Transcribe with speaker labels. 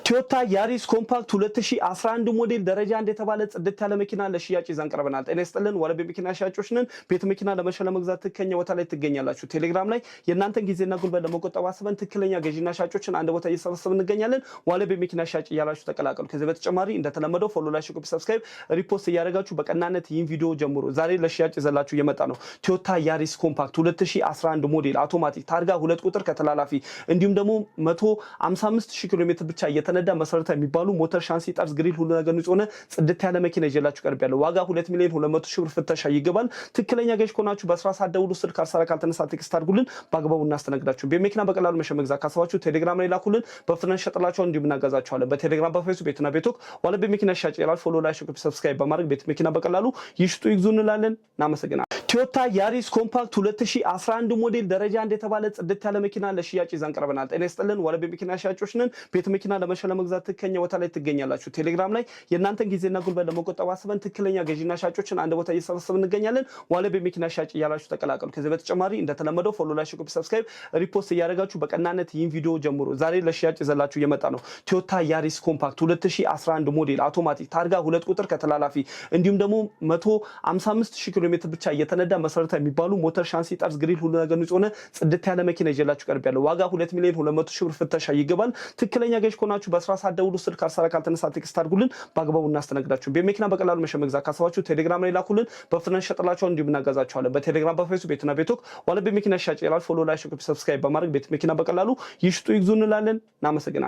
Speaker 1: ቶዮታ ያሪስ ኮምፓክት 2011 ሞዴል ደረጃ አንድ የተባለ ጽድት ያለ መኪና ለሽያጭ ይዘን ቀርበናል። ጤና ይስጥልን ወለቤ መኪና ሻጮች ነን። ቤት መኪና ለመሸጥ ለመግዛት ትክክለኛ ቦታ ላይ ትገኛላችሁ። ቴሌግራም ላይ የእናንተን ጊዜና ጉልበት ለመቆጠብ አስበን ትክክለኛ ገዢና ሻጮችን አንድ ቦታ እየሰበሰብን እንገኛለን። ወለቤ መኪና ሻጭ እያላችሁ ተቀላቀሉ። ከዚህ በተጨማሪ እንደተለመደው ፎሎ ላይ ኮፒ ሰብስክራይብ ሪፖስት እያደረጋችሁ በቀናነት ይህን ቪዲዮ ጀምሩ። ዛሬ ለሽያጭ ይዘላችሁ እየመጣ ነው ቶዮታ ያሪስ ኮምፓክት 2011 ሞዴል አውቶማቲክ ታርጋ 2 ቁጥር ከተላላፊ እንዲሁም ደግሞ 155000 ኪሎ ሜትር ብቻ እየተነዳ መሰረታዊ የሚባሉ ሞተር ሻንሲ ጠርዝ ግሪል ሁሉ ነገር ንጹህ ሆነ ጽድት ያለ መኪና ይዤላችሁ ቀርቤያለሁ። ዋጋ 2,200,000 ብር ፍተሻ ይገባል። ትክክለኛ ገዥ ከሆናችሁ በስራ ሰዓት ደውሉ። ስልክ አርሰራ ካልተነሳ ቴክስት አድርጉልን፣ በአግባቡ እናስተናግዳችሁ። በመኪና በቀላሉ መሸመግዛ ካሰባችሁ ቴሌግራም ላይ ላኩልን፣ በፍጥነት ሸጥላችኋል፣ እንዲሁም እናጋዛችኋለን። በቴሌግራም በፌስቡክ ቤትና ቤቶክ ወለቤ መኪና ሻጭ ይላል። ፎሎ ላይ ሰብስክራይብ በማድረግ ቤት መኪና በቀላሉ ይሽጡ ይግዙ እንላለን። እናመሰግናለን። ቶዮታ ያሪስ ኮምፓክት 2011 ሞዴል ደረጃ አንድ የተባለ ጽድት ያለ መኪና ለሽያጭ ይዘን ቀርበናል። ጤና ይስጥልን ወለቤ መኪና ሻጮች ነን። ቤት መኪና ለመሸጥ ለመግዛት ትክክለኛ ቦታ ላይ ትገኛላችሁ። ቴሌግራም ላይ የእናንተን ጊዜና ጉልበት ለመቆጠብ አስበን ትክክለኛ ገዢና ሻጮችን አንድ ቦታ እየሰበሰብን እንገኛለን። ወለቤ መኪና ሻጭ እያላችሁ ተቀላቀሉ። ከዚህ በተጨማሪ እንደተለመደው ፎሎ ላይ ኮፒ ሰብስክራይብ ሪፖስት እያደረጋችሁ በቀናነት ይህን ቪዲዮ ጀምሩ። ዛሬ ለሽያጭ ይዘላችሁ እየመጣ ነው ቶዮታ ያሪስ ኮምፓክት 2011 ሞዴል አውቶማቲክ ታርጋ 2 ቁጥር ከተላላፊ እንዲሁም ደግሞ 155000 ኪሎ ሜትር ብቻ እየተነዳ መሰረታዊ የሚባሉ ሞተር ሻንሲ ጠርዝ ግሪል ሁሉ ነገር ንጹህ ሆነ ጽድት ያለ መኪና ይዤላችሁ ቀርቤያለሁ። ዋጋ 2,200,000 ብር ፍተሻ ይገባል። ትክክለኛ ገዥ ከሆናችሁ በስራ ሰዓት ደውሉ። ስልክ አርሰራ ካልተነሳ ቴክስት አድርጉልን፣ በአግባቡ እናስተናግዳችሁ። በመኪና በቀላሉ መሸመግዛ ካሰባችሁ ቴሌግራም ላይ ላኩልን፣ በፍጥነት ሸጥላችኋል፣ እንዲሁም እናጋዛችኋለን። በቴሌግራም በፌስቡክ ቤትና ቤቶክ ወለቤ መኪና ሻጭ ይላል። ፎሎ ላይ ሰብስክራይብ በማድረግ ቤት መኪና በቀላሉ ይሽጡ ይግዙ እንላለን። እናመሰግናለን።